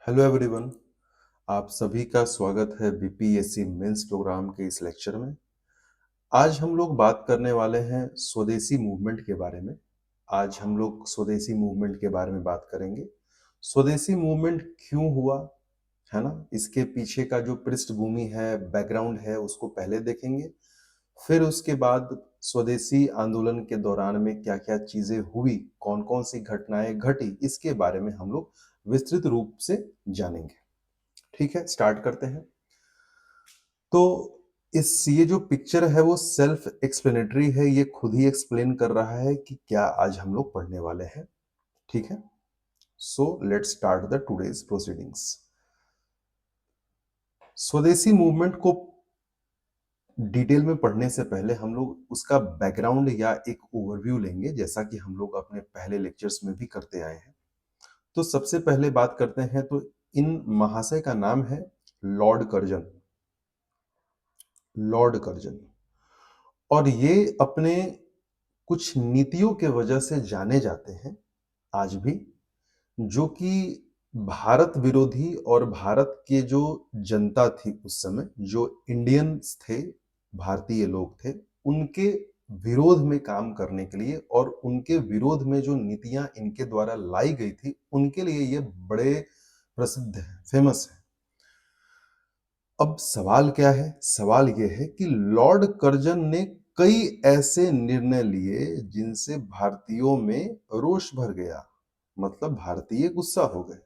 Hello everyone. आप सभी का स्वागत है बीपीएससी मेंस प्रोग्राम के इस लेक्चर में। आज हम लोग बात करने वाले हैं स्वदेशी मूवमेंट के बारे में। आज हम लोग स्वदेशी मूवमेंट के बारे में बात करेंगे। स्वदेशी मूवमेंट क्यों हुआ, है ना? इसके पीछे का जो पृष्ठभूमि है, बैकग्राउंड है, उसको पहले देखेंगे। फिर उसके बाद स्वदेशी आंदोलन के दौरान में क्या-क्या चीजें हुई, कौन-कौन सी घटनाएं घटी, इसके बारे में हम लोग विस्तृत रूप से जानेंगे। ठीक है, स्टार्ट करते हैं। तो इस ये जो पिक्चर है वो सेल्फ एक्सप्लेनेटरी है, ये खुद ही एक्सप्लेन कर रहा है कि क्या आज हम लोग पढ़ने वाले हैं। ठीक है, so let's start the today's proceedings. स्वदेशी मूवमेंट को डिटेल में पढ़ने से पहले हम लोग उसका बैकग्राउंड या एक ओवरव्यू लेंगे, जैसा कि हम लोग अपने पहले लेक्चर्स में भी करते आए हैं। तो सबसे पहले बात करते हैं, तो इन महाशय का नाम है लॉर्ड कर्जन। लॉर्ड कर्जन, और ये अपने कुछ नीतियों के वजह से जाने जाते हैं आज भी, जो कि भारत विरोधी और भारत के जो जनता थी उस समय, जो इंडियंस थे, भारतीय लोग थे, उनके विरोध में काम करने के लिए और उनके विरोध में जो नीतियां इनके द्वारा लाई गई थी, उनके लिए ये बड़े प्रसिद्ध हैं, फेमस हैं। अब सवाल क्या है? सवाल ये है कि लॉर्ड कर्जन ने कई ऐसे निर्णय लिए जिनसे भारतीयों में रोष भर गया। मतलब भारतीय गुस्सा हो गए।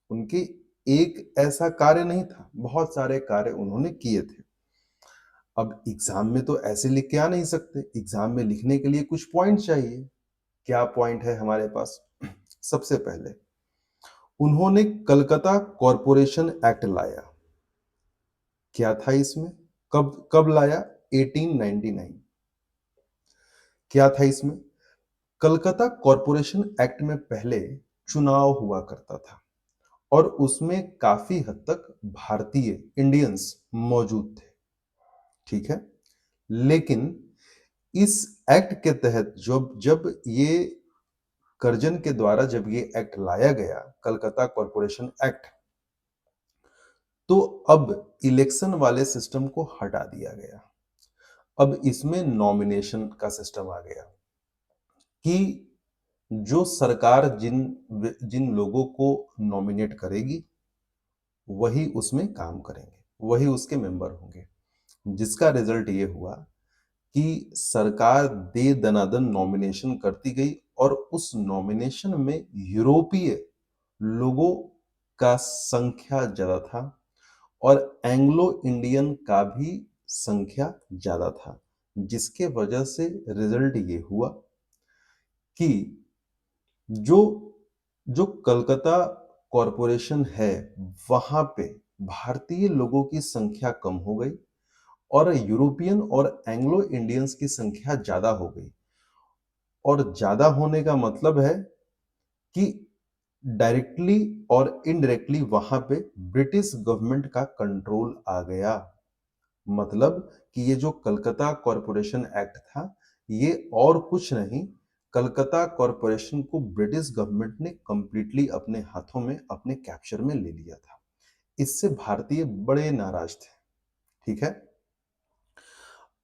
उनके एक ऐसा कार्य नहीं था, बहुत सारे कार्य उन्होंने किए थे। अब एग्जाम में तो ऐसे लिख के आ नहीं सकते, एग्जाम में लिखने के लिए कुछ पॉइंट चाहिए। क्या पॉइंट है हमारे पास? सबसे पहले उन्होंने कलकत्ता कॉरपोरेशन एक्ट लाया। क्या था इसमें? कब कब लाया? 1899। क्या था इसमें? कलकत्ता कॉरपोरेशन एक्ट में पहले चुनाव हुआ करता था और उसमें काफी हद तक भारतीय इंडियंस मौजूद थे। ठीक है, लेकिन इस एक्ट के तहत जब जब ये कर्जन के द्वारा जब ये एक्ट लाया गया, कलकत्ता कॉरपोरेशन एक्ट, तो अब इलेक्शन वाले सिस्टम को हटा दिया गया। अब इसमें नॉमिनेशन का सिस्टम आ गया कि जो सरकार जिन जिन लोगों को नॉमिनेट करेगी वही उसमें काम करेंगे, वही उसके मेंबर होंगे। जिसका रिजल्ट ये हुआ कि सरकार दे दनादन नॉमिनेशन करती गई और उस नॉमिनेशन में यूरोपीय लोगों का संख्या ज्यादा था और एंग्लो इंडियन का भी संख्या ज्यादा था, जिसके वजह से रिजल्ट ये हुआ कि जो जो कलकत्ता कॉरपोरेशन है, वहां पे भारतीय लोगों की संख्या कम हो गई और यूरोपियन और एंग्लो इंडियंस की संख्या ज्यादा हो गई। और ज्यादा होने का मतलब है कि डायरेक्टली और इनडायरेक्टली वहां पे ब्रिटिश गवर्नमेंट का कंट्रोल आ गया। मतलब कि ये जो कलकत्ता कॉरपोरेशन एक्ट था, ये और कुछ नहीं, कलकत्ता कॉरपोरेशन को ब्रिटिश गवर्नमेंट ने कंप्लीटली अपने हाथों में, अपने कैप्चर में ले लिया था। इससे भारतीय बड़े नाराज थे। ठीक है,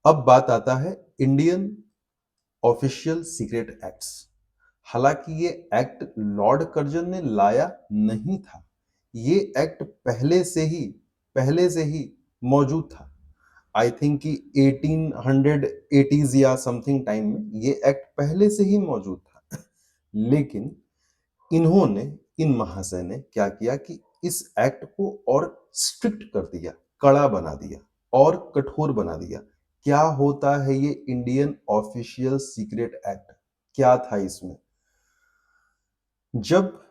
अब बात आता है इंडियन ऑफिशियल सीक्रेट एक्ट्स। हालांकि ये एक्ट लॉर्ड कर्जन ने लाया नहीं था, ये एक्ट पहले से ही मौजूद था। आई थिंक कि 1880s या समथिंग टाइम में ये एक्ट पहले से ही मौजूद था। लेकिन इन्होंने, इन महाशय ने क्या किया कि इस एक्ट को और स्ट्रिक्ट कर दिया, कड़ा बना दिया और कठोर बना दिया। क्या होता है ये इंडियन ऑफिशियल सीक्रेट एक्ट? क्या था इसमें? जब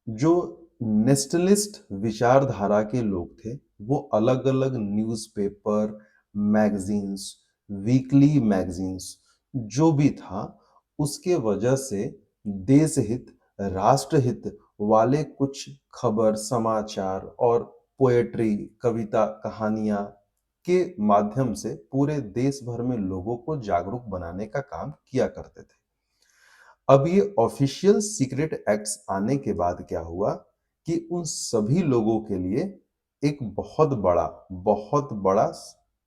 जो नेशनलिस्ट विचारधारा के लोग थे, वो अलग-अलग न्यूज़पेपर, मैगजीन्स, वीकली मैगजीन्स जो भी था, उसके वजह से देश हित, राष्ट्र हित वाले कुछ खबर, समाचार और पोएट्री, कविता, कहानियां के माध्यम से पूरे देश भर में लोगों को जागरूक बनाने का काम किया करते थे। अब ये ऑफिशियल सीक्रेट एक्ट्स आने के बाद क्या हुआ कि उन सभी लोगों के लिए एक बहुत बड़ा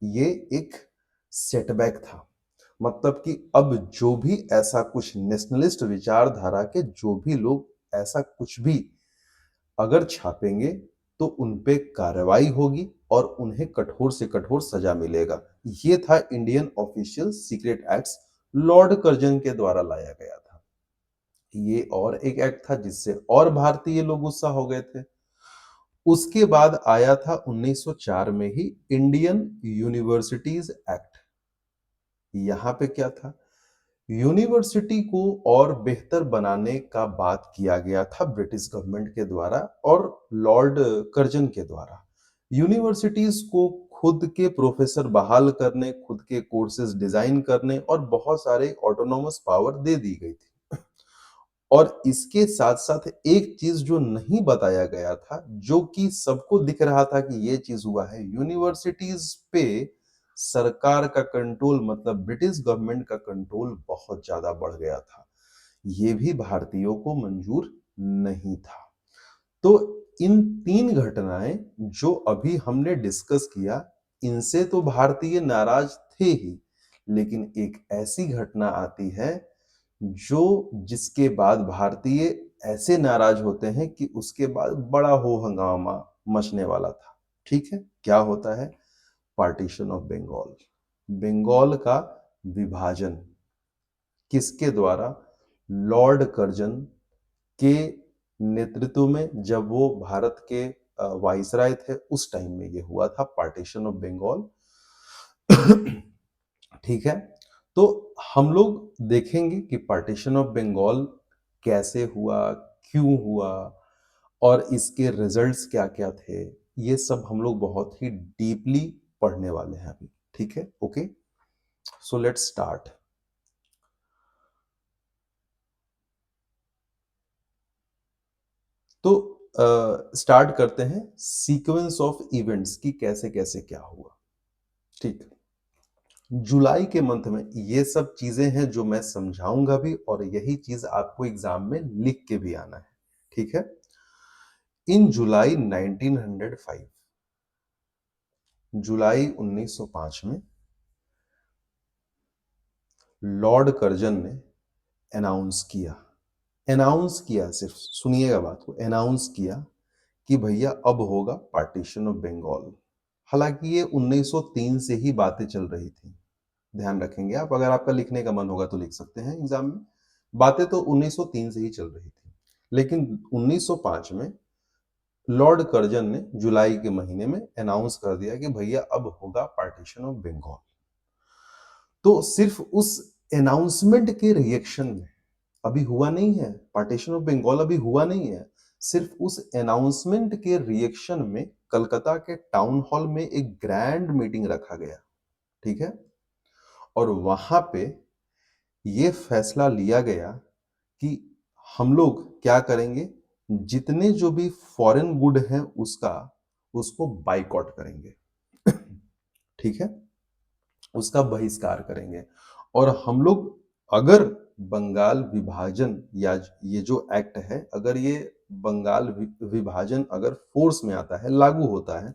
ये एक सेटबैक था। मतलब कि अब जो भी ऐसा कुछ नेशनलिस्ट विचारधारा के जो भी लोग ऐसा कुछ भी अगर छापेंगे तो उन पे कार्रवाई होगी और उन्हें कठोर से कठोर सजा मिलेगा। ये था Indian official secret acts, Lord Curzon के द्वारा लाया गया था। ये और एक एक्ट था जिससे और भारतीय लोग गुस्सा हो गए थे। उसके बाद आया था 1904 में ही इंडियन यूनिवर्सिटीज एक्ट। यहाँ पे क्या था? यूनिवर्सिटी को और बेहतर बनाने का बात किया गया था ब्रिटिश गवर्नमेंट के द्वारा और लॉर्ड कर्जन के द्वारा। यूनिवर्सिटीज को खुद के प्रोफेसर बहाल करने, खुद के कोर्सेज डिजाइन करने और बहुत सारे ऑटोनॉमस पावर दे दी गई थी। और इसके साथ-साथ एक चीज़ जो नहीं बताया गया था, जो कि सबको दिख रहा था कि ये चीज़ हुआ है, यूनिवर्सिटीज़ पे सरकार का कंट्रोल मतलब ब्रिटिश गवर्नमेंट का कंट्रोल बहुत ज़्यादा बढ़ गया था। ये भी भारतीयों को मंजूर नहीं था। तो इन 3 घटनाएँ जो अभी हमने डिस्कस किया, इनसे तो भारतीय नाराज़ थे ही, लेकिन एक ऐसी घटना आती है जो जिसके बाद भारतीय ऐसे नाराज होते हैं कि उसके बाद बड़ा हो हंगामा मचने वाला था। ठीक है? क्या होता है? Partition of Bengal. बंगाल का विभाजन किसके द्वारा? लॉर्ड कर्जन के नेतृत्व में जब वो भारत के वाइसराय थे उस टाइम में ये हुआ था पार्टीशन ऑफ बंगाल। ठीक है? तो हम लोग देखेंगे कि पार्टीशन ऑफ बंगाल कैसे हुआ, क्यों हुआ और इसके रिजल्ट्स क्या-क्या थे, ये सब हम लोग बहुत ही डीपली पढ़ने वाले हैं अभी। ठीक है? ओके? So let's start. तो स्टार्ट करते हैं सीक्वेंस ऑफ इवेंट्स की कैसे-कैसे क्या हुआ। ठीक। जुलाई के मंथ में ये सब चीजें हैं जो मैं समझाऊंगा भी और यही चीज आपको एग्जाम में लिख के भी आना है। ठीक है? इन जुलाई 1905, जुलाई 1905 में लॉर्ड कर्जन ने अनाउंस किया, सिर्फ सुनिएगा बात को, अनाउंस किया कि भैया अब होगा पार्टीशन ऑफ बंगाल। हालांकि ये 1903 से ही बातें चल रही थी। ध्यान रखेंगे आप, अगर आपका लिखने का मन होगा तो लिख सकते हैं एग्जाम में। बातें तो 1903 से ही चल रही थी, लेकिन 1905 में लॉर्ड कर्जन ने जुलाई के महीने में अनाउंस कर दिया कि भैया अब होगा पार्टीशन ऑफ बंगाल। तो सिर्फ उस अनाउंसमेंट के रिएक्शन में, अभी हुआ नहीं है पार्टीशन ऑफ बंगाल, अभी हुआ नहीं है, सिर्फ उस अनाउंसमेंट के रिएक्शन में कलकत्ता के टाउन हॉल में एक ग्रैंड मीटिंग रखा गया। ठीक है? और वहां पे ये फैसला लिया गया कि हम लोग क्या करेंगे, जितने जो भी फॉरेन गुड हैं उसको बाइकॉट करेंगे। ठीक है? उसका बहिष्कार करेंगे और हम लोग अगर बंगाल विभाजन या ये जो एक्ट है, अगर ये बंगाल विभाजन अगर फोर्स में आता है, लागू होता है,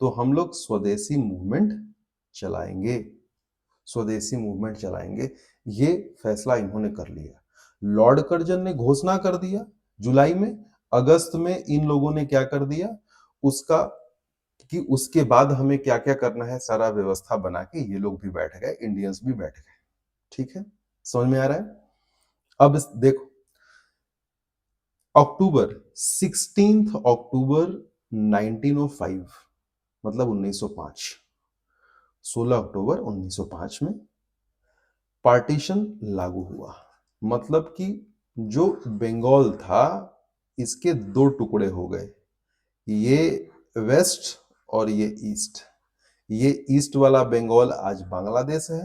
तो हम लोग स्वदेशी मूवमेंट चलाएंगे। स्वदेशी मूवमेंट चलाएंगे। ये फैसला इन्होंने कर लिया। लॉर्ड कर्जन ने घोषणा कर दिया जुलाई में। अगस्त में इन लोगों ने क्या कर दिया उसका, कि उसके बाद हमें क्या क्या करना है सारा व्यवस्था बना के ये लोग भी बैठ गए, इंडियंस भी बैठ गए। ठीक है? समझ में आ रहा है? अब देखो, अक्टूबर 16 अक्टूबर 1905 मतलब 1905, 16 अक्टूबर 1905 में पार्टीशन लागू हुआ। मतलब कि जो बंगाल था इसके दो टुकड़े हो गए, ये वेस्ट और ये ईस्ट। ये ईस्ट वाला बंगाल आज बांग्लादेश है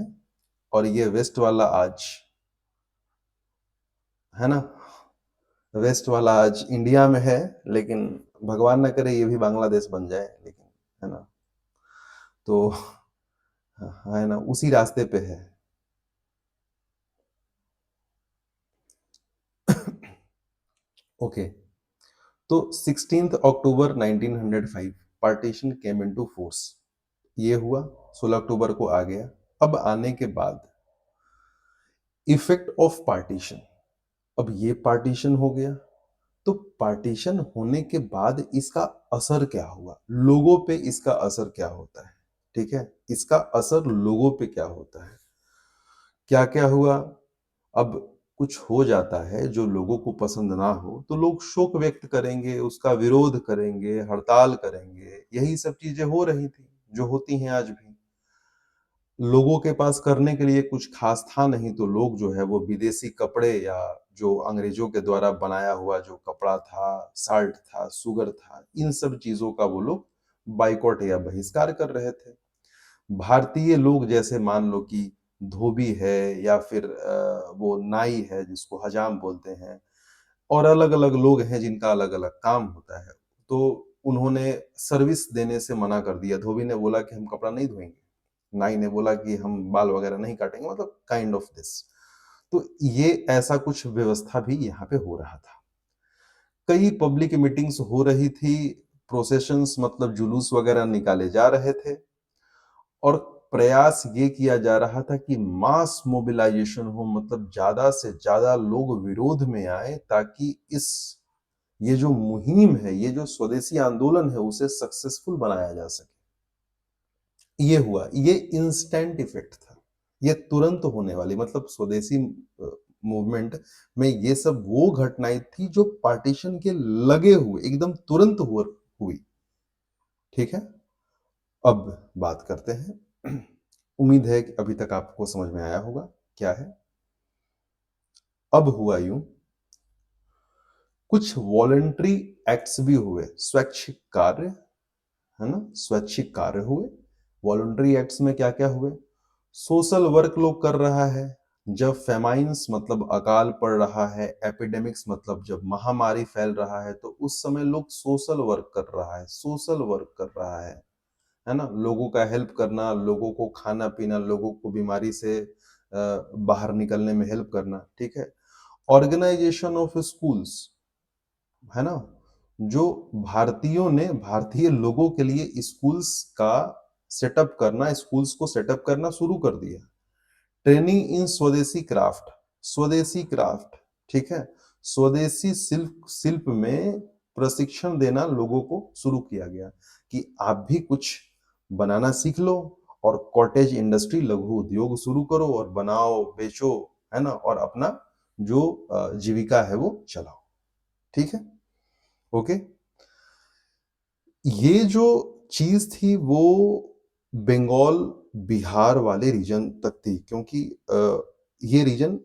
और ये वेस्ट वाला आज, है ना, वेस्ट वाला आज इंडिया में है, लेकिन भगवान ना करे ये भी बांग्लादेश बन जाए, लेकिन है ना, तो है ना, उसी रास्ते पे है। ओके, तो 16th अक्टूबर 1905 पार्टीशन केम इनटू फोर्स। ये हुआ, 16 अक्टूबर को आ गया। अब आने के बाद इफेक्ट ऑफ पार्टीशन, अब ये पार्टीशन हो गया, तो पार्टीशन होने के बाद इसका असर क्या हुआ, लोगों पे इसका असर क्या होता है, ठीक है, इसका असर लोगों पे क्या होता है, क्या क्या हुआ। अब कुछ हो जाता है जो लोगों को पसंद ना हो तो लोग शोक व्यक्त करेंगे, उसका विरोध करेंगे, हड़ताल करेंगे, यही सब चीजें हो रही थी, जो होती हैं आज भी। लोगों के पास करने के लिए कुछ खास था नहीं, तो लोग जो है वो विदेशी कपड़े या जो अंग्रेजों के द्वारा बनाया हुआ जो कपड़ा था, साल्ट था, शुगर था, इन सब चीज़ों का वो लोग बायकॉट या बहिष्कार कर रहे थे। भारतीय लोग जैसे मान लो कि धोबी है या फिर वो नाई है जिसको हजाम बोलते हैं, और अलग-अलग लोग हैं जिनका अलग-अलग काम होता है। तो उन्होंने सर्विस देने से मना कर दिया। धोबी ने बोला कि हम कपड़ा नहीं धोएँगे। नाई ने बोला कि हम बाल वगैरह नहीं काटेंगे, मतलब काइंड ऑफ दिस। तो ये ऐसा कुछ व्यवस्था भी यहाँ पे हो रहा था। कई पब्लिक मीटिंग्स हो रही थी, प्रोसेशंस मतलब जुलूस वगैरह निकाले जा रहे थे, और प्रयास ये किया जा रहा था कि मास मोबिलाइजेशन हो, मतलब ज़्यादा से ज़्यादा लोग विरोध में आएँ ताकि इस ये जो मुहिम है, ये जो स्वदेशी आंदोलन है, उसे सक्सेसफुल बनाया जा सके। ये हुआ, ये इंस्टेंट इफेक्ट था। ये तुरंत होने वाली, मतलब स्वदेशी मूवमेंट में ये सब वो घटनाएँ थी जो पार्टीशन के लगे हुए एकदम तुरंत हुई, ठीक है? अब बात करते हैं। उम्मीद है कि अभी तक आपको समझ में आया होगा, क्या है? अब हुआ यूँ, कुछ वॉलंटरी एक्ट्स भी हुए, स्वैच्छिक कार्य, है ना? स्वैच्छिक कार्य हुए। वॉलंटरी एक्ट्स में क्या-क्या हुए? सोशल वर्क लोग कर रहा है। जब फेमाइन्स मतलब अकाल पड़ रहा है, एपिडेमिक्स मतलब जब महामारी फैल रहा है, तो उस समय लोग सोशल वर्क कर रहा है, सोशल वर्क कर रहा है ना? लोगों का हेल्प करना, लोगों को खाना-पीना, लोगों को बीमारी से बाहर निकलने में हेल्प करना, ठीक है? ऑर्गेनाइजेशन ऑफ स्कूल्स, है ना? जो भारतीयों ने भारतीय लोगों के लिए स्कूल्स का सेटअप करना, स्कूल्स को सेटअप करना शुरू कर दिया। ट्रेनिंग इन स्वदेशी क्राफ्ट, ठीक है? स्वदेशी शिल्प शिल्प में प्रशिक्षण देना लोगों को शुरू किया गया कि आप भी कुछ बनाना सीख लो, और कॉटेज इंडस्ट्री, लघु उद्योग शुरू करो और बनाओ, बेचो, है ना? और अपना जो जीविका है वो चलाओ, ठीक है? ओके? ये जो चीज़ थी वो बंगाल, बिहार वाले रीजन तक थी, क्योंकि ये रीजन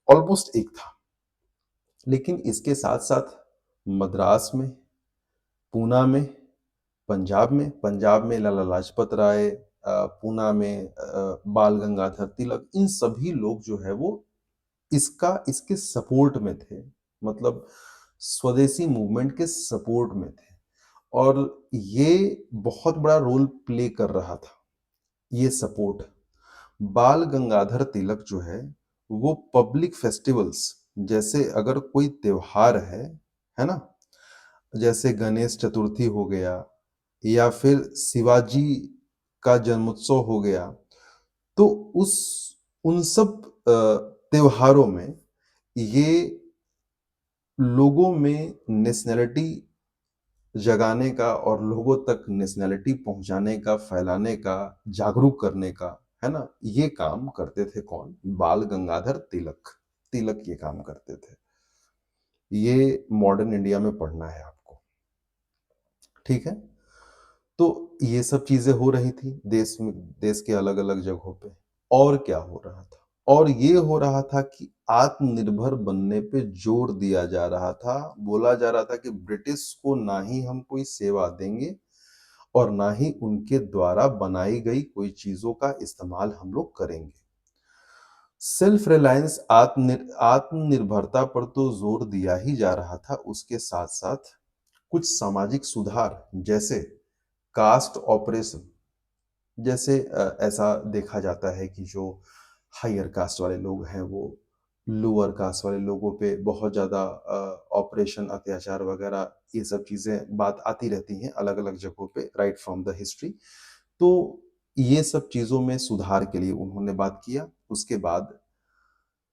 ऑलमोस्ट एक था। लेकिन इसके साथ-साथ मद्रास में, पूना में, पंजाब में लाला लाजपत राय, पूना में बाल गंगाधर तिलक, इन सभी लोग जो है वो इसके सपोर्ट में थे। मतलब स्वदेशी मूवमेंट के सपोर्ट में थे, और ये बहुत बड़ा रोल प्ले कर रहा था, ये सपोर्ट। बाल गंगाधर तिलक जो है वो पब्लिक फेस्टिवल्स, जैसे अगर कोई त्योहार है ना? जैसे गणेश चतुर्थी हो गया या फिर शिवाजी का जन्मोत्सव हो गया, तो उस उन सब त्योहारों में ये लोगों में नेशनैलिटी जगाने का और लोगों तक नेशनैलिटी पहुँचाने का, फैलाने का, जागरूक करने का, है ना? ये काम करते थे कौन? बाल गंगाधर तिलक। तिलक ये काम करते थे। ये मॉडर्न इंडिया में पढ़ना है आपको, ठीक है? तो ये सब चीज़ें हो रही थी देश में, देश के अलग-अलग जगहों पे। और क्या हो रहा था? और ये हो रहा था कि आत्मनिर्भर बनने पे जोर दिया जा रहा था। बोला जा रहा था कि ब्रिटिश को ना ही हम कोई सेवा देंगे और ना ही उनके द्वारा बनाई गई कोई चीज़ों का इस्तेमाल हम लोग करेंगे। सेल्फ रिलायंस, आत्मनिर्भरता पर तो ज़ोर दिया ही जा रहा था, उसके साथ-साथ कुछ सामाजिक सुधार, जैसे कास्ट ऑपरेशन, जैसे ऐसा देखा जाता है कि जो हायर कास्ट वाले लोग हैं वो लोअर कास्ट वाले लोगों पे बहुत ज़्यादा ऑपरेशन, अत्याचार वगैरह ये सब चीज़ें बात आती रहती हैं अलग-अलग जगहों पे राइट फ्रॉम द हिस्ट्री। तो ये सब चीज़ों में सुधार के लिए उन्होंने बात किया। उसके बाद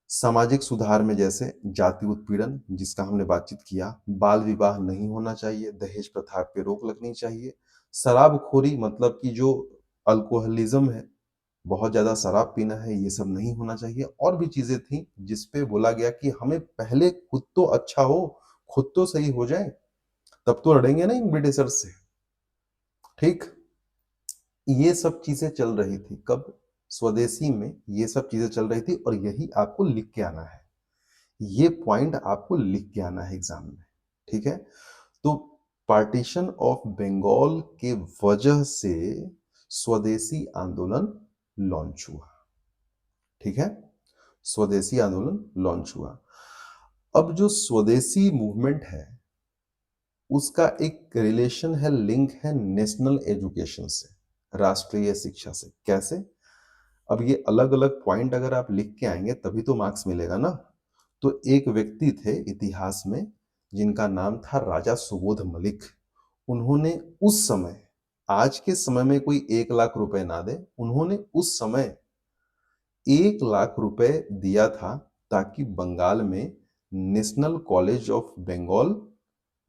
सामाजिक सुधार में जैसे जाति उत्पीड़न जिसका हमने बातचीत किया, बाल विवाह नहीं होना चाहिए, दहेज प्रथा पे रोक लगनी चाहिए, शराबखोरी मतलब कि जो अल्कोहलिज़्म है, बहुत ज़्यादा शराब पीना है, ये सब नहीं होना चाहिए और भी चीज़ें थी जिस पे बोला गया कि हमें पहले खुद तो अच्छा हो, खुद तो सही हो जाएँ, तब तो लड़ेंगे ना इन ब्रिटिशर्स से, ठीक? ये सब चीज़ें चल रही थी कब? स्वदेशी में ये सब चीज़ें चल रही थी और यही आपको लिख के आना है। ये पॉइंट आपको लिख के आना है एग्ज़ाम में, ठीक है? तो पार्टीशन ऑफ बंगाल के वजह से स्वदेशी आंदोलन लॉन्च हुआ, ठीक है? स्वदेशी आंदोलन लॉन्च हुआ। अब जो स्वदेशी मूवमेंट है, उसका एक रिलेशन है, लिंक है नेशनल एजुकेशन से, राष्ट्रीय शिक्षा से। कैसे? अब ये अलग-अलग पॉइंट अगर आप लिख के आएँगे तभी तो मार्क्स मिलेगा ना। तो एक व्यक्ति थे इतिहास में जिनका नाम था राजा सुबोध मलिक। उन्होंने उस समय, आज के समय में कोई 1 लाख रुपए ना दे, उन्होंने उस समय 1 लाख रुपए दिया था ताकि बंगाल में नेशनल कॉलेज ऑफ बंगाल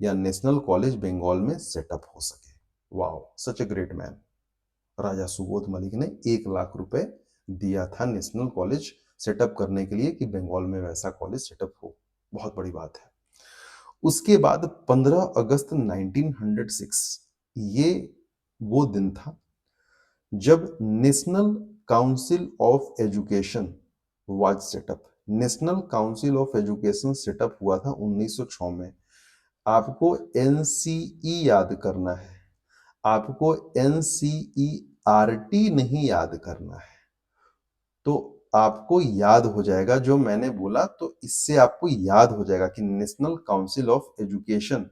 या नेशनल कॉलेज बंगाल में सेटअप हो सके। Wow! Such a great man. Raja Subodh Mallik ने 1 लाख रुपए दिया था नेशनल कॉलेज सेटअप करने के लिए कि बंगाल में वैसा कॉलेज सेटअप हो। बहुत बड़ी बात है। उसके बाद 15 अगस्त 1906 ये वो दिन था जब national council of education was setup. National council of education setup हुआ था 1906 में। आपको एनसीई याद करना है, आपको एनसीईआरटी नहीं याद करना है। तो आपको याद हो जाएगा जो मैंने बोला, तो इससे आपको याद हो जाएगा कि नेशनल काउंसिल ऑफ एजुकेशन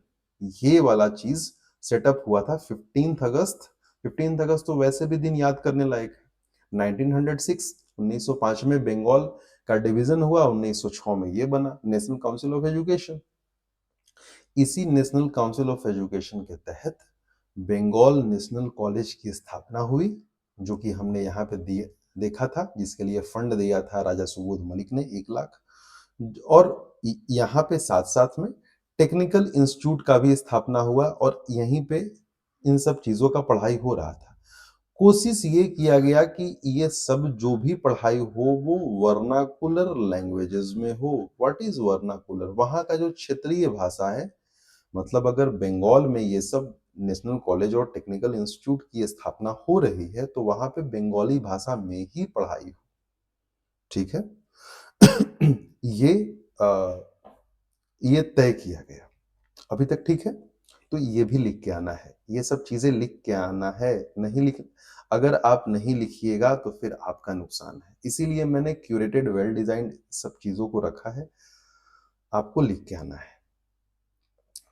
ये वाला चीज सेटअप हुआ था 15 अगस्त। 15 अगस्त तो वैसे भी दिन याद करने लायक है। 1906 1905 में बंगाल का डिवीजन हुआ, 1906 में ये बना नेशनल काउंसिल ऑफ एजुकेशन। इसी नेशनल काउंसिल ऑफ एजुकेशन के तहत बंगाल नेशनल कॉलेज की स्थापना हुई, जो कि हमने यहाँ पे दिए देखा था, जिसके लिए फंड दिया था राजा सुबोध मलिक ने 1 लाख। और यहाँ पे साथ-साथ में टेक्निकल इंस्टीट्यूट का भी स्थापना हुआ और यहीं पे इन सब चीज़ों का पढ़ाई हो रहा था। कोशिश ये किया गया कि ये सब जो भी पढ़ाई हो वो वर्नाकुलर लैंग्वेजेस में हो। What is vernacular? वहाँ का जो क्षेत्रीय भाषा है, मतलब अगर बंगाल में ये सब नेशनल कॉलेज और टेक्निकल इंस्टीट्यूट की स्थापना हो रही है, तो वहाँ पे बंगाली भाषा में ही पढ़ाई हो, ठीक है? ये ये तय किया गया। अभी तक ठीक है? तो ये भी लिख के आना है। ये सब चीज़ें लिख के आना है, नहीं लिख अगर आप नहीं लिखिएगा तो फिर आपका नुकसान है। इसीलिए मैंने क्यूरेटेड वेल डिज़ाइन्ड सब चीज़ों को रखा है, आपको लिख के आना है।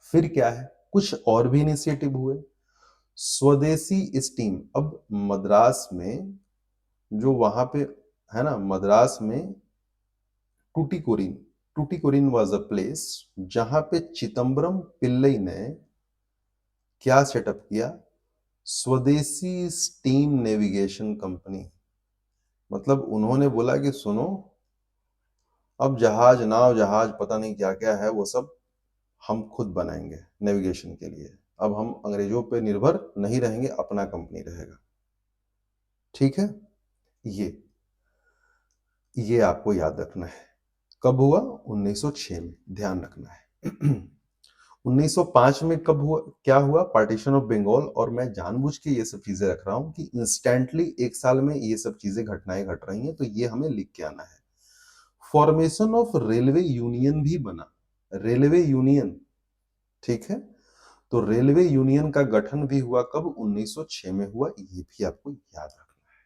फिर क्या है? कुछ और भी इनिशिएटिव हुए। स्वदेशी स्टीम, अब मद्रास में जो वहाँ पे है ना, मद्रास में Tuticorin, Tuticorin was a place जहाँ पे चिदम्बरम पिल्लई ने क्या सेटअप किया? स्वदेशी स्टीम नेविगेशन कंपनी। मतलब उन्होंने बोला कि सुनो, अब जहाज, नाव जहाज पता नहीं क्या-क्या है वो सब हम खुद बनाएँगे नेविगेशन के लिए। अब हम अंग्रेज़ों पे निर्भर नहीं रहेंगे, अपना कंपनी रहेगा। ठीक है? ये, ये आपको याद रखना है। कब हुआ? 1906 में, ध्यान रखना है। 1905 में कब हुआ, क्या हुआ? Partition of Bengal. और मैं जानबूझ के ये सब चीज़ें रख रहा हूँ कि इंस्टेंटली 1 साल में ये सब चीज़ें घटनाएँ घट रही हैं, तो ये हमें लिख के आना है। फॉर्मेशन ऑफ रेलवे यूनियन भी बना। रेलवे यूनियन, ठीक है? तो रेलवे यूनियन का गठन भी हुआ कब? 1906 में हुआ, ये भी आपको याद रखना है।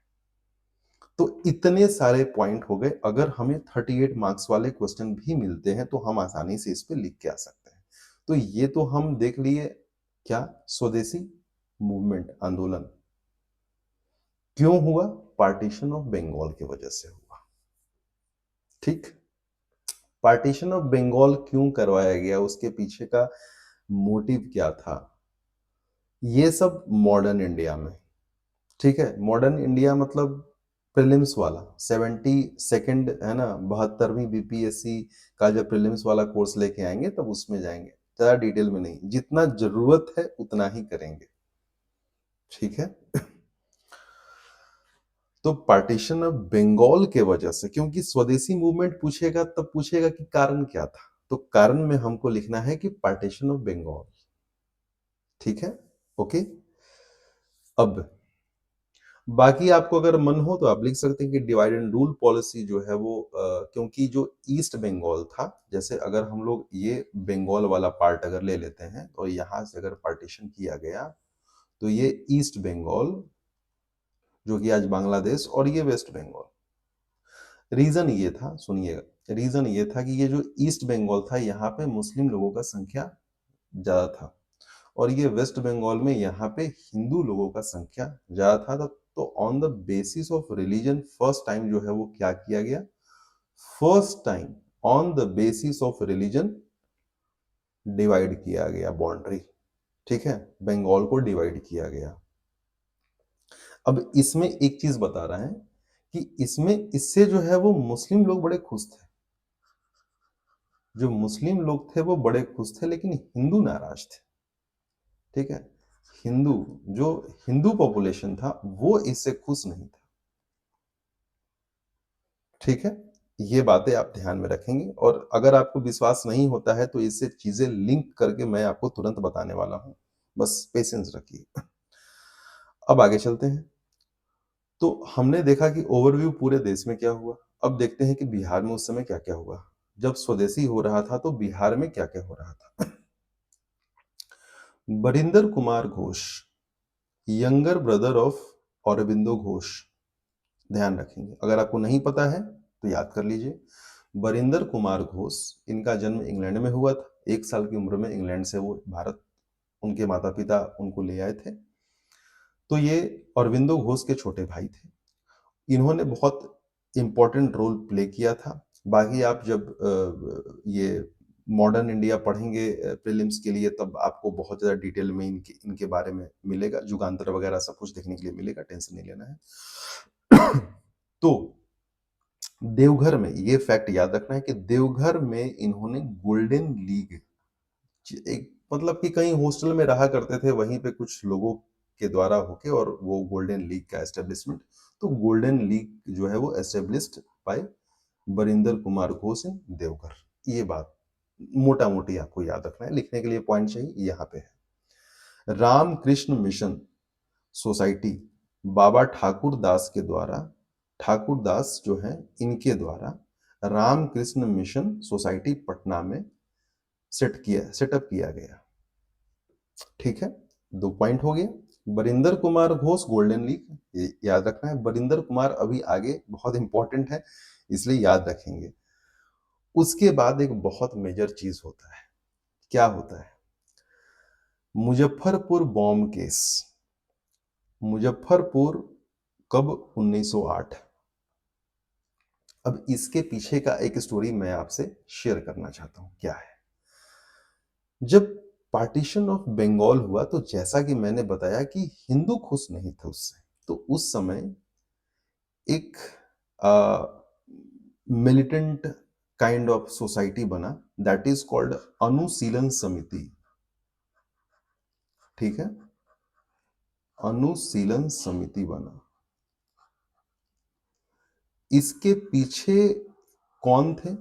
तो इतने सारे पॉइंट हो गए। अगर हमें 38 मार्क्स वाले क्वेश्चन भी मिलते हैं, तो हम आसानी से इस पे लिख के आ सकते हैं। तो ये तो हम देख लिए, क्या? स्वदेशी मूवमेंट, आंदोलन क्यों हुआ? पार्टीशन ऑफ बंगाल की वजह से हुआ। ठीक? पार्टीशन ऑफ बंगाल क्यों करवाया गया, उसके पीछे का मोटिव क्या था? ये सब मॉडर्न इंडिया में, ठीक है? मॉडर्न इंडिया मतलब प्रीलिम्स वाला 72nd है ना, 72वीं बीपीएससी का जब प्रीलिम्स वाला कोर्स लेके आएंगे तब उसमें जाएंगे, ज़्यादा डिटेल में नहीं, जितना ज़रूरत है उतना ही करेंगे, ठीक है? तो पार्टीशन ऑफ बंगाल के वजह से, क्योंकि स्वदेशी मूवमेंट पूछेगा तब पूछेगा कि कारण क्या था, तो कारण में हमको लिखना है कि पार्टीशन ऑफ बंगाल, ठीक है? ओके। अब बाकी आपको अगर मन हो तो आप लिख सकते हैं कि डिवाइड एंड रूल पॉलिसी जो है वो क्योंकि जो ईस्ट बंगाल था, जैसे अगर हम लोग ये बंगाल वाला पार्ट अगर ले लेते हैं तो यहाँ से अगर पार्टीशन किया गया तो ये ईस्ट बंगाल जो कि आज बांग्लादेश और ये वेस्ट बंगाल, रीजन ये था, सुनिएगा, रीजन ये था कि ये जो ईस्ट बंगाल था यहाँ पे मुस्लिम लोगों का संख्या ज्यादा था और ये वेस्ट बंगाल में यहाँ पे हिंदू लोगों का संख्या ज्यादा था। तो on the basis of religion first time जो है वो क्या किया गया, first time on the basis of religion divide किया गया बाउंड्री, ठीक है? बंगाल को डिवाइड किया गया। अब इसमें एक चीज बता रहा है कि इसमें इससे जो है वो मुस्लिम लोग बड़े खुश थे, जो मुस्लिम लोग थे वो बड़े खुश थे, लेकिन हिंदू नाराज थे, ठीक है? हिंदू, जो हिंदू पॉपुलेशन था वो इससे खुश नहीं था, ठीक है? ये बातें आप ध्यान में रखेंगे और अगर आपको विश्वास नहीं होता है तो इससे चीजें लिंक करके मैं आपको तुरंत बताने वाला हूं, बस पेशेंस रखिए। अब आगे चलते हैं। तो हमने देखा कि ओवरव्यू पूरे देश में क्या हुआ, अब देखते हैं कि बिहार में उस समय क्या क्या हुआ। जब स्वदेशी हो रहा था तो बिहार में क्या क्या हो रहा था। Barinder Kumar Ghosh, younger brother of Aurobindo Ghosh, ध्यान रखेंगे, अगर आपको नहीं पता है तो याद कर लीजिए। बरिंदर कुमार घोष, इनका जन्म इंग्लैंड में हुआ था, 1 साल की उम्र में इंग्लैंड से वो भारत, उनके माता पिता उनको ले आए थे। तो ये अरविंदो घोष के छोटे भाई थे, इन्होंने बहुत इंपॉर्टेंट रोल प्ले किया था। बाकी आप जब ये मॉडर्न इंडिया पढ़ेंगे प्रीलिम्स के लिए तब आपको बहुत ज़्यादा डिटेल में इनके इनके बारे में मिलेगा, युगांतर वगैरह सब कुछ देखने के लिए मिलेगा, टेंशन नहीं लेना है। तो देवघर में ये फैक्ट याद रखना है कि देवघर में इन्होंने गोल्डन लीग, एक मतलब कि कहीं हॉस्टल में रहा करते थे वहीं पे कुछ लोगों के द्वारा होके और वो गोल्डन लीग का एस्टेब्लिशमेंट, तो गोल्डन लीग जो है वो एस्टेब्लिश्ड बाय बरिंदर कुमार घोष इन देवघर। ये बात मोटा मोटी आपको याद रखना है, लिखने के लिए पॉइंट चाहिए यहाँ पे है। रामकृष्ण मिशन सोसाइटी बाबा ठाकुर दास के द्वारा, ठाकुर दास जो है इनके द्वारा रामकृष्ण मिशन सोसाइटी पटना में सेटअप किया गया, ठीक है? 2 पॉइंट हो गए। बरिंदर कुमार घोष गोल्डन लीग, ये याद रखना है। बरिंदर कुमार अभी आगे बहुत इंपॉर्टेंट है इसलिए याद रखेंगे। उसके बाद एक बहुत मेजर चीज होता है, क्या होता है? Muzaffarpur bomb case. मुजफ्फरपुर कब? 1908। अब इसके पीछे का एक स्टोरी मैं आपसे शेयर करना चाहता हूं, क्या है? जब पार्टीशन ऑफ बंगाल हुआ तो जैसा कि मैंने बताया कि हिंदू खुश नहीं थे उससे, तो उस समय एक मिलिटेंट काइंड ऑफ सोसाइटी बना, दैट इज कॉल्ड अनुशीलन समिति, ठीक है? अनुशीलन समिति बना। इसके पीछे कौन थे?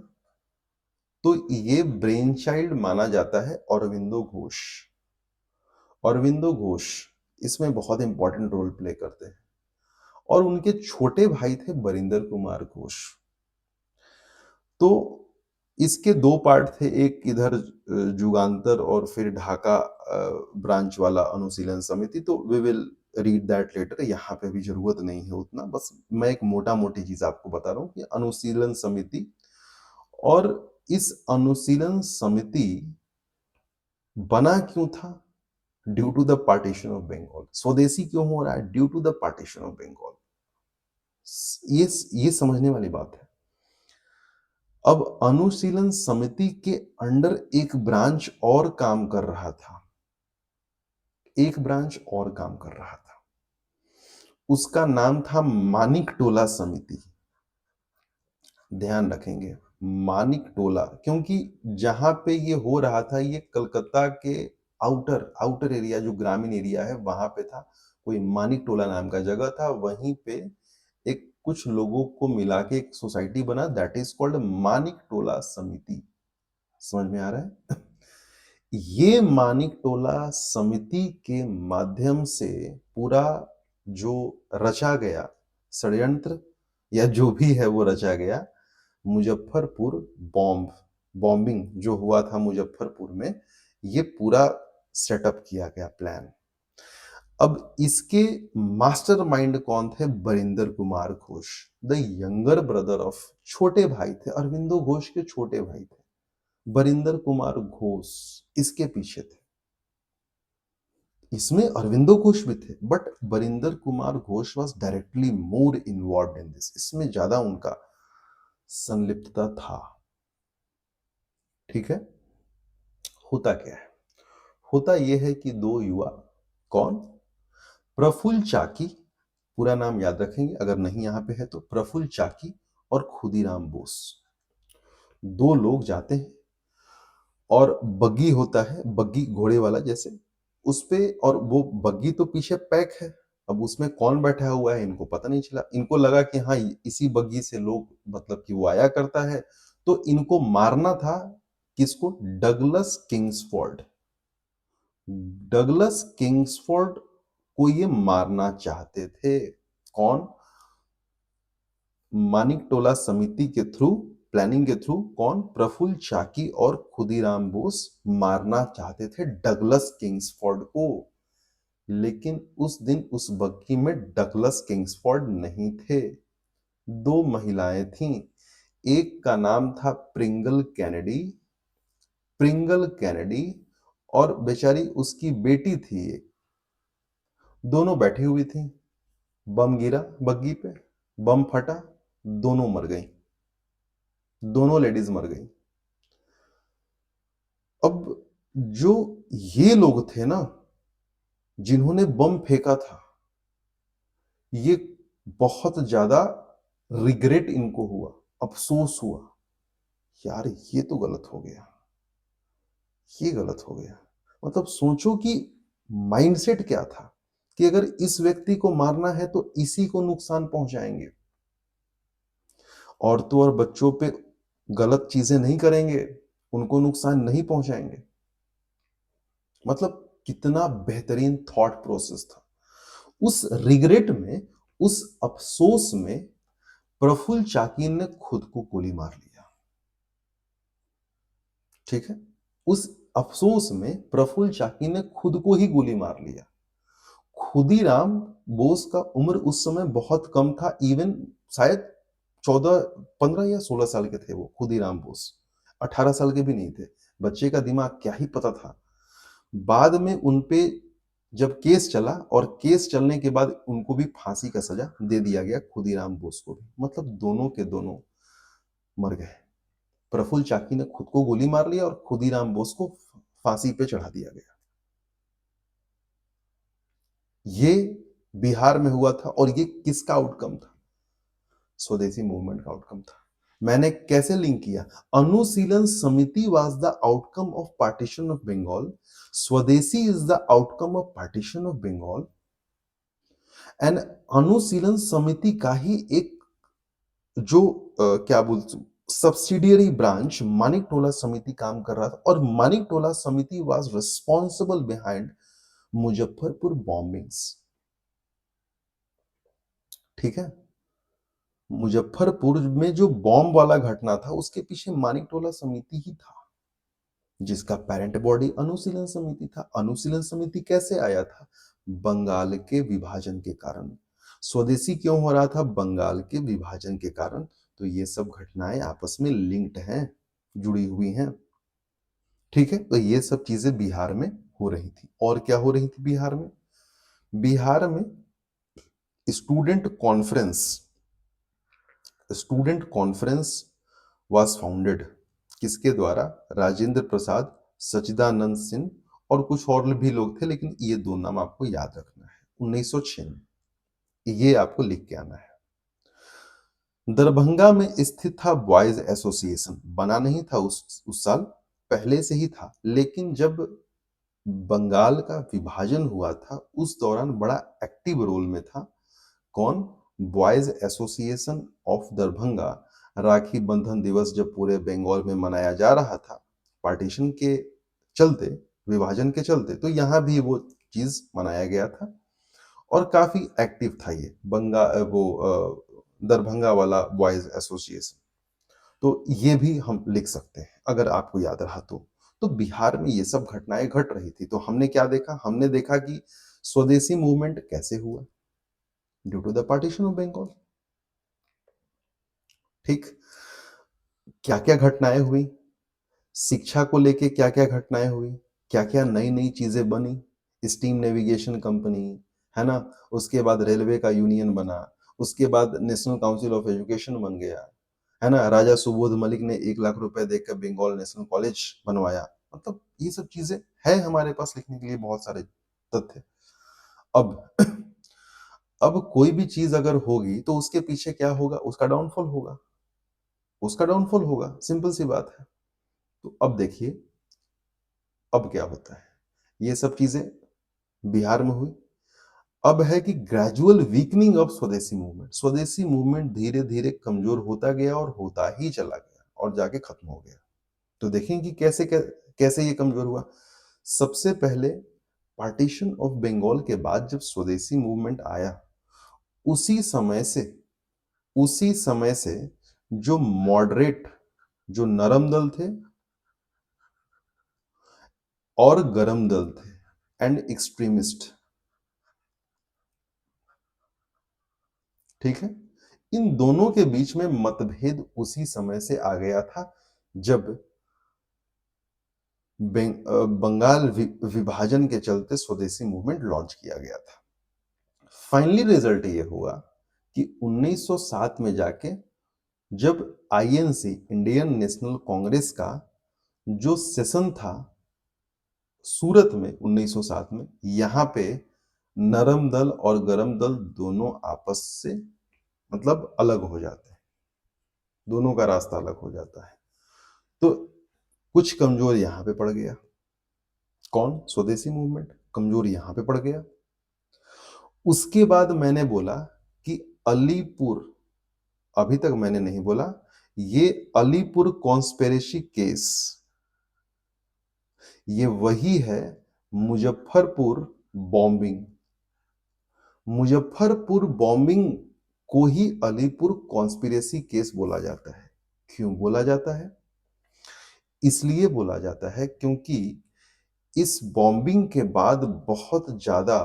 तो ये ब्रेन चाइल्ड माना जाता है औरबिंदो घोष। औरबिंदो घोष इसमें बहुत इंपॉर्टेंट रोल प्ले करते हैं और उनके छोटे भाई थे बरिंदर कुमार घोष। तो इसके 2 पार्ट थे, एक इधर जुगांतर और फिर ढाका ब्रांच वाला अनुशीलन समिति, तो we will read that letter, यहाँ पे भी जरूरत नहीं है उतना, बस मैं एक मोटा मोटी चीज आपको बता रहा हूँ कि अनुशीलन समिति। और इस अनुशीलन समिति बना क्यों था? Due to the partition of Bengal. Swadeshi क्यों हो रहा है? Due to the partition of Bengal. ये समझने वाली बात है। अब अनुशीलन समिति के अंडर एक ब्रांच और काम कर रहा था। एक ब्रांच और काम कर रहा था। उसका नाम था मानिकटोला समिति। ध्यान रखेंगे, मानिकटोला, क्योंकि जहाँ पे ये हो रहा था ये कलकत्ता के आउटर आउटर एरिया, जो ग्रामीण एरिया है वहाँ पे था। कोई मानिकटोला नाम का जगह था, वहीं पे एक कुछ लोगों को मिला के एक सोसाइटी बना, दैट इज कॉल्ड मानिकटोला समिति। समझ में आ रहा है? ये मानिकटोला समिति के माध्यम से पूरा जो रचा गया षड्यंत्र, या जो भी है वो रचा गया, मुजफ्फरपुर बॉम्बिंग जो हुआ था मुजफ्फरपुर में, ये पूरा सेटअप किया गया प्लान। अब इसके मास्टरमाइंड कौन थे? Barinder Kumar Ghosh, the younger brother of, छोटे भाई थे, अरविंदो घोष के छोटे भाई थे। बरिंदर कुमार घोष इसके पीछे थे। इसमें अरविंदो घोष भी थे, but Barinder Kumar Ghosh was directly more involve in this, इसमें ज्यादा उनका संलिप्तता था। ठीक है। होता क्या है? होता यह है कि दो युवा, कौन? प्रफुल्ल चाकी, पूरा नाम याद रखेंगे अगर नहीं यहां पे है तो, प्रफुल्ल चाकी और खुदीराम बोस, दो लोग जाते हैं और बग्गी होता है, बग्गी घोड़े वाला जैसे, उस पे, और वो बग्गी तो पीछे पैक है। अब उसमें कौन बैठा हुआ है इनको पता नहीं चला। इनको लगा कि हाँ इसी बग्गी से लोग, मतलब कि वो आया करता है, तो इनको मारना था। किसको? Douglas Kingsford. डगलस किंग्सफोर्ड को ये मारना चाहते थे। कौन? मानिकटोला समिति के थ्रू, प्लानिंग के थ्रू, कौन? प्रफुल्ल चाकी और खुदीराम बोस मारना चाहते थे डगलस किंग्सफोर्ड को। लेकिन उस दिन उस बग्गी में डगलस किंग्सफोर्ड नहीं थे। दो महिलाएं थीं। एक का नाम था प्रिंगल कैनेडी, प्रिंगल कैनेडी, और बेचारी उसकी बेटी थी एक। दोनों बैठी हुई थी, बम गिरा बग्गी पे, बम फटा, दोनों मर गई, दोनों लेडीज मर गई। अब जो ये लोग थे ना, जिन्होंने बम फेंका था, ये बहुत ज्यादा रिग्रेट इनको हुआ, अफसोस हुआ, यार ये तो गलत हो गया, ये गलत हो गया। मतलब सोचो कि माइंडसेट क्या था कि अगर इस व्यक्ति को मारना है तो इसी को नुकसान पहुंचाएंगे, औरतों और बच्चों पे गलत चीजें नहीं करेंगे, उनको नुकसान नहीं पहुंचाएंगे। मतलब कितना बेहतरीन थॉट प्रोसेस था। उस रिग्रेट में, उस अफसोस में, प्रफुल्ल चाकी ने खुद को गोली मार लिया। ठीक है। उस अफसोस में प्रफुल्ल चाकी ने खुद को ही गोली मार लिया। खुदीराम बोस का उम्र उस समय बहुत कम था, इवन शायद 14, 15 या 16 साल के थे वो खुदीराम बोस, 18 साल के भी नहीं थे। बच्चे का दिमाग क्या ही पता था। बाद में उनपे जब केस चला, और केस चलने के बाद उनको भी फांसी का सजा दे दिया गया, खुदीराम बोस को भी। मतलब दोनों के दोनों मर गए। प्रफुल्ल चाकी ने खुद को गोली मार लिया और खुदीराम बोस को फांसी पे चढ़ा दिया गया। ये बिहार में हुआ था, और ये किसका आउटकम था? स्वदेशी मूवमेंट का आउटकम था। मैंने कैसे लिंक किया? Anushilan Samiti was the outcome of partition of Bengal, Swadeshi is the outcome of partition of Bengal, and Anushilan Samiti का ही एक जो क्या बोलते, सब्सिडियरी ब्रांच मानिकटोला समिति काम कर रहा था, और मानिकटोला समिति was responsible behind Muzaffarpur bombings. ठीक है। मुजफ्फरपुर में जो बॉम्ब वाला घटना था, उसके पीछे मानिकटोला समिति ही था, जिसका पेरेंट बॉडी अनुशीलन समिति था। अनुशीलन समिति कैसे आया था? बंगाल के विभाजन के कारण। स्वदेशी क्यों हो रहा था? बंगाल के विभाजन के कारण। तो ये सब घटनाएं आपस में लिंक्ड हैं, जुड़ी हुई हैं। ठीक है। तो ये सब चीजें बिहार में हो रही थी। और क्या हो रही थी बिहार में? बिहार में student conference, student conference was founded किसके द्वारा? राजेंद्र प्रसाद, सच्चिदानंद सिंह और कुछ और भी लोग थे, लेकिन ये 2 नाम आपको याद रखना है। 1906 में, ये आपको लिख के आना है। दरभंगा में स्थित था बॉयज एसोसिएशन, बना नहीं था उस साल, पहले से ही था, लेकिन जब बंगाल का विभाजन हुआ था, उस दौरान बड़ा एक्टिव रोल में था। कौन? Boys association of Darbhanga. Rakhi Bandhan दिवस जब पूरे बंगाल में मनाया जा रहा था, पार्टीशन के चलते, विभाजन के चलते, तो यहाँ भी वो चीज मनाया गया था और काफी एक्टिव था ये दरभंगा वाला बॉयज एसोसिएशन। तो ये भी हम लिख सकते हैं अगर आपको याद रहा तो। तो बिहार में ये सब घटनाएं घट रही थी, तो हमने क्या देखा? हमने देखा कि स्वदेशी मूवमेंट कैसे हुआ? Due to the partition of Bengal. ठीक। क्या-क्या घटनाएं हुई? शिक्षा को लेके क्या-क्या घटनाएं हुई? क्या-क्या नई-नई चीजें बनी? स्टीम नेविगेशन कंपनी, है ना? उसके बाद रेलवे का यूनियन बना, उसके बाद नेशनल काउंसिल ऑफ एजुकेशन बन गया, है ना? राजा सुबोध मलिक ने 1 लाख रुपए देकर बंगाल नेशनल कॉलेज बनवाया। मतलब ये सब चीजें है हमारे पास लिखने के लिए बहुत सारे तथ्य। अब अब कोई भी चीज अगर होगी तो उसके पीछे क्या होगा? उसका डाउनफॉल होगा, उसका डाउनफॉल होगा, सिंपल सी बात है। तो अब देखिए, अब क्या होता है? ये सब चीजें बिहार में हुई। अब है कि ग्रेजुअल वीकनिंग ऑफ स्वदेशी मूवमेंट। स्वदेशी मूवमेंट धीरे-धीरे कमजोर होता गया और होता ही चला गया और जाके खत्म हो गया। तो देखें कि कैसे ये कमजोर हुआ। सबसे पहले पार्टीशन ऑफ बंगाल के बाद जब स्वदेशी मूवमेंट आया, उसी समय से उसी समय से जो मॉडरेट, जो नरम दल थे और गरम दल थे एंड एक्सट्रीमिस्ट, ठीक है? इन दोनों के बीच में मतभेद उसी समय से आ गया था जब बंगाल विभाजन के चलते स्वदेशी मूवमेंट लॉन्च किया गया था। फाइनली रिजल्ट ये हुआ कि 1907 में जाके जब आईएनसी, इंडियन नेशनल कांग्रेस का जो सेशन था सूरत में 1907 में, यहाँ पे नरम दल और गरम दल दोनों आपस से मतलब अलग हो जाते हैं, दोनों का रास्ता अलग हो जाता है। तो कुछ कमजोर यहाँ पे पड़ गया। कौन? स्वदेशी मूवमेंट कमजोर यहाँ पे पड़ गया। उसके बाद मैंने बोला कि अलीपुर, अभी तक मैंने नहीं बोला, ये अलीपुर कॉन्स्पिरेसी केस, ये वही है मुजफ्फरपुर बॉम्बिंग। मुजफ्फरपुर बॉम्बिंग को ही अलीपुर कॉन्स्पिरेसी केस बोला जाता है। क्यों बोला जाता है? इसलिए बोला जाता है क्योंकि इस बॉम्बिंग के बाद बहुत ज्यादा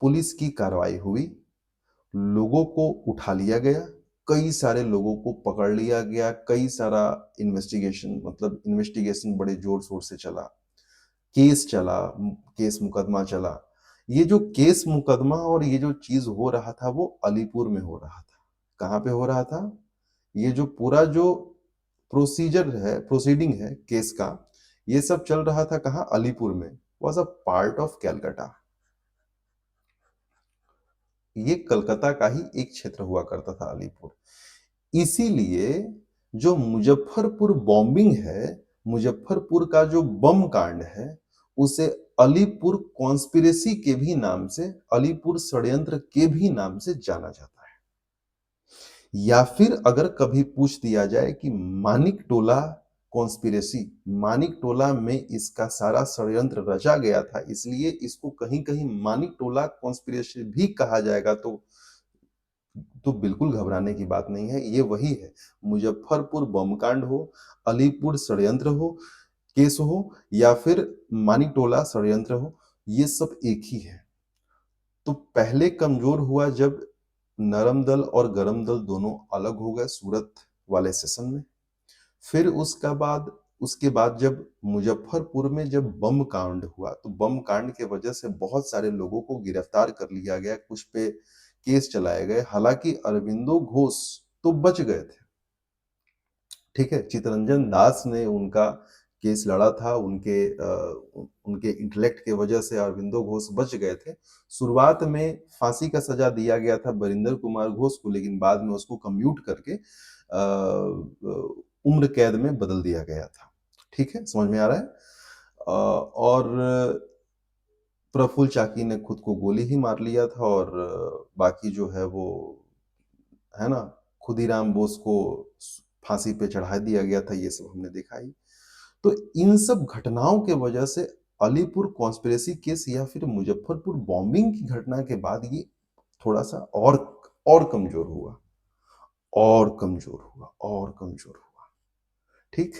पुलिस की कार्रवाई हुई, लोगों को उठा लिया गया, कई सारे लोगों को पकड़ लिया गया, कई सारा इन्वेस्टिगेशन, मतलब इन्वेस्टिगेशन बड़े जोर शोर से चला, केस चला, केस मुकदमा चला। ये जो केस मुकदमा और ये जो चीज हो रहा था वो अलीपुर में हो रहा था। कहाँ पे हो रहा था? ये जो पूरा जो प्रोसीजर है, प्रोसीडिंग है केस का, ये सब चल रहा था कहाँ? अलीपुर में। Was a part of Calcutta. ये कलकत्ता का ही एक क्षेत्र हुआ करता था अलीपुर। इसीलिए जो मुजफ्फरपुर बॉम्बिंग है, मुजफ्फरपुर का जो बम कांड है, उसे अलीपुर कॉन्स्पिरेसी के भी नाम से, अलीपुर षड्यंत्र के भी नाम से जाना जाता है। या फिर अगर कभी पूछ दिया जाए कि मानिक टोला कॉन्स्पिरेसी, मानिक टोला में इसका सारा षड्यंत्र रचा गया था, इसलिए इसको कहीं-कहीं मानिक टोला कॉन्स्पिरेसी भी कहा जाएगा, तो बिल्कुल घबराने की बात नहीं है, ये वही है। मुजफ्फरपुर बम कांड हो, अलीपुर षड्यंत्र हो, केस हो या फिर मानिकटोला षड्यंत्र हो, ये सब एक ही है। तो पहले कमजोर हुआ जब नरम दल और गरम दल दोनों अलग हो गए सूरत वाले सेशन में। फिर उसके बाद जब मुजफ्फरपुर में जब बम कांड हुआ, तो बम कांड के वजह से बहुत सारे लोगों को गिरफ्तार कर लिया गया, कुछ पे केस चलाए गए। हालांकि अरविंदो घोष तो बच गए थे, ठीक है? चित्तरंजन दास ने उनका केस लड़ा था, उनके इंटेलेक्ट की वजह से अरबिंदो घोष बच गए थे। शुरुआत में फांसी का सजा दिया गया था बरिंदर कुमार घोष को, लेकिन बाद में उसको कम्यूट करके उम्र कैद में बदल दिया गया था। ठीक है? समझ में आ रहा है? और प्रफुल्ल चाकी ने खुद को गोली ही मार लिया था, और बाकी जो है वो, है ना, खुदीराम बोस को फांसी पे चढ़ा दिया गया था, ये सब हमने देखा ही। तो इन सब घटनाओं के वजह से अलीपुर कॉन्स्पिरेसी केस या फिर मुजफ्फरपुर बॉम्बिंग की घटना के बाद ये थोड़ा सा और कमजोर हुआ, और कमजोर हुआ, और कमजोर हुआ। ठीक।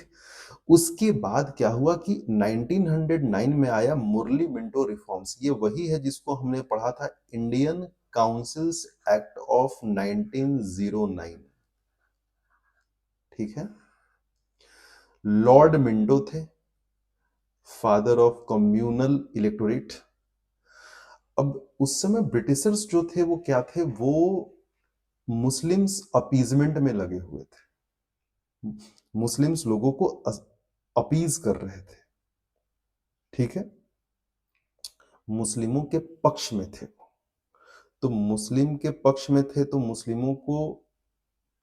उसके बाद क्या हुआ कि 1909 में आया मुरली मिंटो रिफॉर्म्स। ये वही है जिसको हमने पढ़ा था, इंडियन काउंसिल्स एक्ट ऑफ 1909। ठीक है। लॉर्ड मिंटो थे, फादर ऑफ कम्युनल इलेक्टोरेट। अब उस समय ब्रिटिशर्स जो थे वो क्या थे, वो मुस्लिम्स अपीजमेंट में लगे हुए थे, मुस्लिम्स लोगों को अपीज कर रहे थे। ठीक है। मुस्लिमों के पक्ष में थे। तो मुस्लिम के पक्ष में थे तो मुस्लिमों को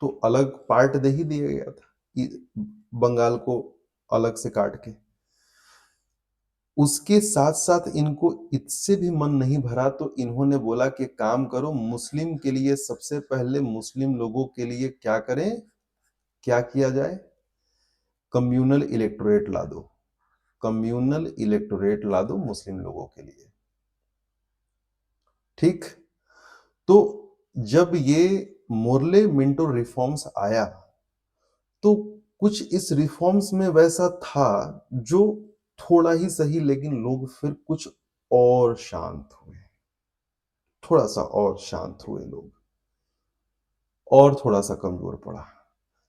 तो अलग पार्ट दे ही दिया गया था, बंगाल को अलग से काट के। उसके साथ साथ इनको इससे भी मन नहीं भरा, तो इन्होंने बोला कि काम करो, मुस्लिम के लिए सबसे पहले मुस्लिम लोगों के लिए क्या करें, क्या किया जाए, कम्युनल इलेक्टोरेट ला दो, कम्युनल इलेक्टोरेट ला दो मुस्लिम लोगों के लिए। ठीक। तो जब ये मुरले मिंटो रिफॉर्म्स आया, तो कुछ इस रिफॉर्म्स में वैसा था जो थोड़ा ही सही, लेकिन लोग फिर कुछ और शांत हुए, थोड़ा सा और शांत हुए लोग, और थोड़ा सा कमजोर पड़ा।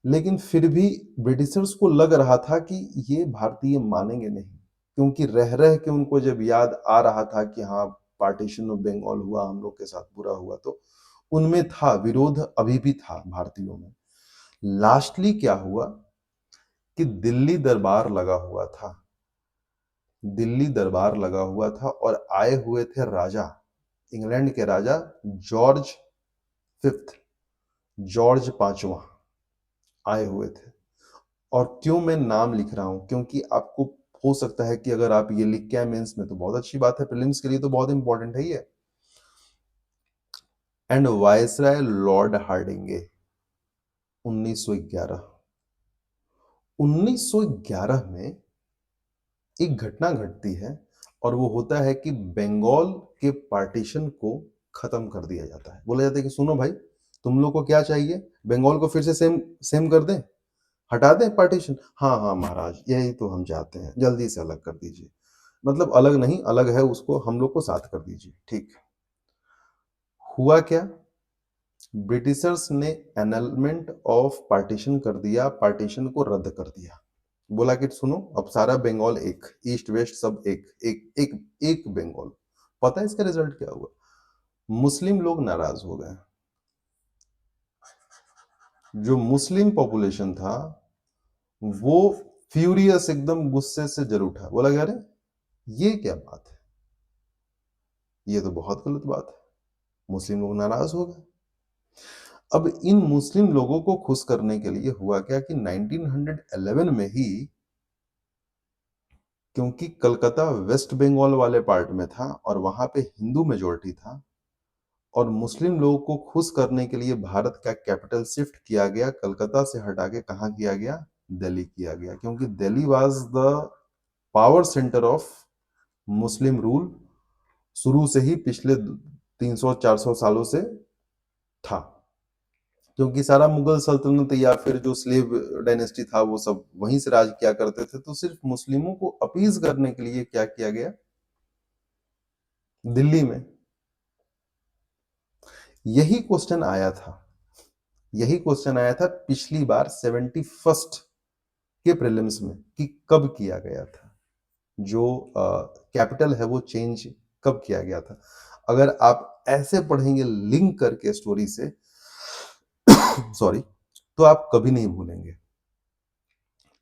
लेकिन फिर भी ब्रिटिशर्स को लग रहा था कि ये भारतीय मानेंगे नहीं, क्योंकि रह रह के उनको जब याद आ रहा था कि हाँ, पार्टीशन ऑफ बंगाल हुआ, हम लोग के साथ बुरा हुआ, तो उनमें था विरोध, अभी भी था भारतीयों में। लास्टली क्या हुआ कि दिल्ली दरबार लगा हुआ था, दिल्ली दरबार लगा हुआ था, और आए हुए थे राजा, इंग्लैंड के राजा जॉर्ज फिफ्थ, जॉर्ज पांचवा आए हुए थे। और क्यों मैं नाम लिख रहा हूं, क्योंकि आपको हो सकता है कि अगर आप ये लिख के आए मेंस में तो बहुत अच्छी बात है, प्रीलिम्स के लिए तो बहुत इंपॉर्टेंट है ये। And viceroy Lord हार्डिंगे, 1911। 1911 में एक घटना घटती है, और वो होता है कि बंगाल के पार्टीशन को खत्म कर दिया जाता है। बोला जाता है कि सुनो भाई, तुम लोग को क्या चाहिए, बंगाल को फिर से सेम सेम कर दें, हटा दें पार्टीशन। हाँ हाँ महाराज, यही तो हम चाहते हैं, जल्दी से अलग कर दीजिए। मतलब अलग नहीं, अलग है, उसको हम लोग को साथ कर दीजिए। ठीक। हुआ क्या, ब्रिटिशर्स ने एनलमेंट ऑफ पार्टीशन कर दिया, पार्टीशन को रद्द कर दिया। बोला कि सुनो, अब सारा बंगाल एक, ईस्ट वेस्ट सब एक, एक बंगाल। पता है इसका रिजल्ट क्या हुआ, मुस्लिम लोग नाराज हो गए। जो मुस्लिम पॉपुलेशन था वो फ्यूरियस, एकदम गुस्से से जर उठा, बोला कि अरे ये क्या बात है, ये तो बहुत गलत बात है। मुस्लिम लोग नाराज हो गए। अब इन मुस्लिम लोगों को खुश करने के लिए हुआ क्या कि 1911 में ही, क्योंकि कलकत्ता वेस्ट बंगाल वाले पार्ट में था और वहां पे हिंदू मेजोरिटी था, और मुस्लिम लोगों को खुश करने के लिए भारत का कैपिटल शिफ्ट किया गया, कलकत्ता से हटा के कहाँ किया गया, दिल्ली किया गया, क्योंकि Delhi was the power centre of Muslim rule, शुरू से ही पिछले 300-400 सालों से था। क्योंकि सारा मुगल सल्तनत या फिर जो स्लेव डायनेस्टी था वो सब वहीं से राज किया करते थे, तो सिर्फ मुस्लिमों को अपीज करने के लिए क्या किया गया, दिल्ली में। यही क्वेश्चन आया था, यही क्वेश्चन आया था पिछली बार 71st के प्रीलिम्स में कि कब किया गया था, जो कैपिटल है वो चेंज कब किया गया था। अगर आप ऐसे पढ़ेंगे लिंक करके स्टोरी से सॉरी, तो आप कभी नहीं भूलेंगे।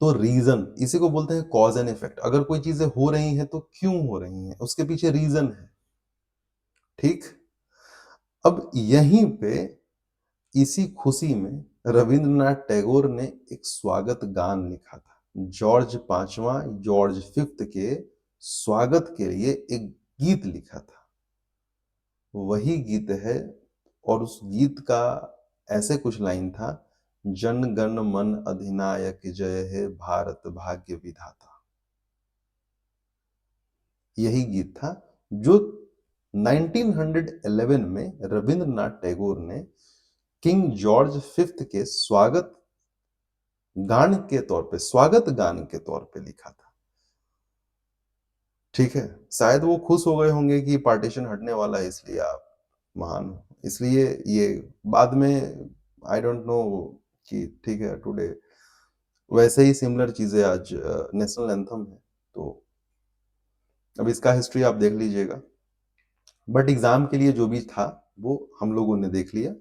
तो रीज़न इसी को बोलते हैं कॉज़ एंड इफेक्ट। अगर कोई चीज़ें हो रही हैं तो क्यों हो रही हैं? उसके पीछे रीज़न है, ठीक? अब यहीं पे इसी खुशी में रवींद्रनाथ टैगोर ने एक स्वागत गान लिखा था। जॉर्ज 5वां, जॉर्ज 5th के स्वागत के लिए एक गीत लिखा था। वही गीत है और उस गीत का ऐसे कुछ लाइन था, जन गण मन अधिनायक जय हे भारत भाग्य विधाता। यही गीत था जो 1911 में रवींद्रनाथ टैगोर ने किंग जॉर्ज 5th के स्वागत गान के तौर पे लिखा था। ठीक है? शायद वो खुश हो गए होंगे कि पार्टीशन हटने वाला है इसलिए आप महान हो। इसलिए ये बाद में आई डोंट नो कि ठीक है टुडे वैसे ही सिमिलर चीज़ें आज नेशनल एंथम है। तो अब इसका हिस्ट्री आप देख लीजिएगा। बट एग्ज़ाम के लिए जो भी था वो हम लोगों ने देख लिया।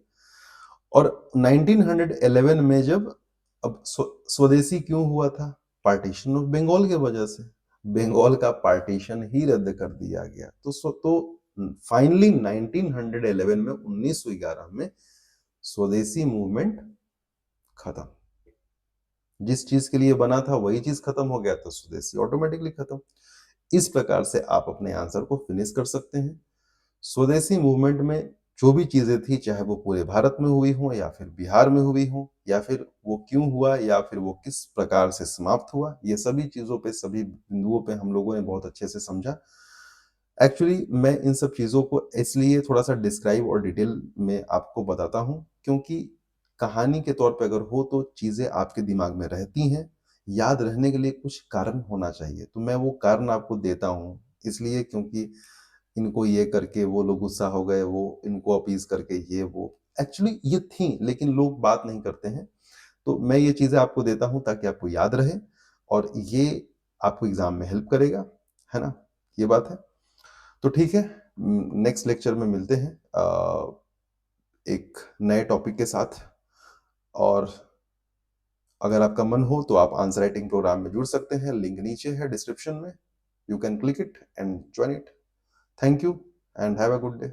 और 1911 में जब अब स्वदेशी क्यों हुआ था? पार्टीशन ऑफ बंगाल की वजह से। बंगाल का पार्टीशन ही रद्द कर दिया गया। तो फाइनली 1911 में 1911 में स्वदेशी मूवमेंट खत्म। जिस चीज के लिए बना था वही चीज खत्म हो गया तो स्वदेशी ऑटोमेटिकली खत्म। इस प्रकार से आप अपने आंसर को फिनिश कर सकते हैं। स्वदेशी मूवमेंट में जो भी चीजें थी चाहे वो पूरे भारत में हुई हो या फिर बिहार में हुई हो या फिर वो क्यों हुआ या फिर वो किस प्रकार से समाप्त हुआ, ये सभी चीजों पे सभी बिंदुओं पे हम लोगों ने बहुत अच्छे से समझा। एक्चुअली मैं इन सब चीज़ों को इसलिए थोड़ा-सा डिस्क्राइब और डिटेल में आपको बताता हूँ, क्योंकि कहानी के तौर पे अगर हो तो चीज़ें आपके दिमाग में रहती हैं, याद रहने के लिए कुछ कारण होना चाहिए। तो मैं वो कारण आपको देता हूँ, इसलिए क्योंकि इनको ये करके वो लोग गुस्सा हो गए, वो इनको अपीज़ करके ये वो। एक्चुअली ये थी, लेकिन लोग बात नहीं करते हैं। तो मैं ये चीज़ें आपको देता हूँ ताकि आपको याद रहे और ये आपको एग्ज़ाम में हेल्प करेगा, है ना? ये बात है। तो ठीक है, नेक्स्ट लेक्चर में मिलते हैं एक नए टॉपिक के साथ। और अगर आपका मन हो तो आप आंसर राइटिंग प्रोग्राम में जुड़ सकते हैं, लिंक नीचे है डिस्क्रिप्शन में। You can click it and join it. Thank you and have a good day.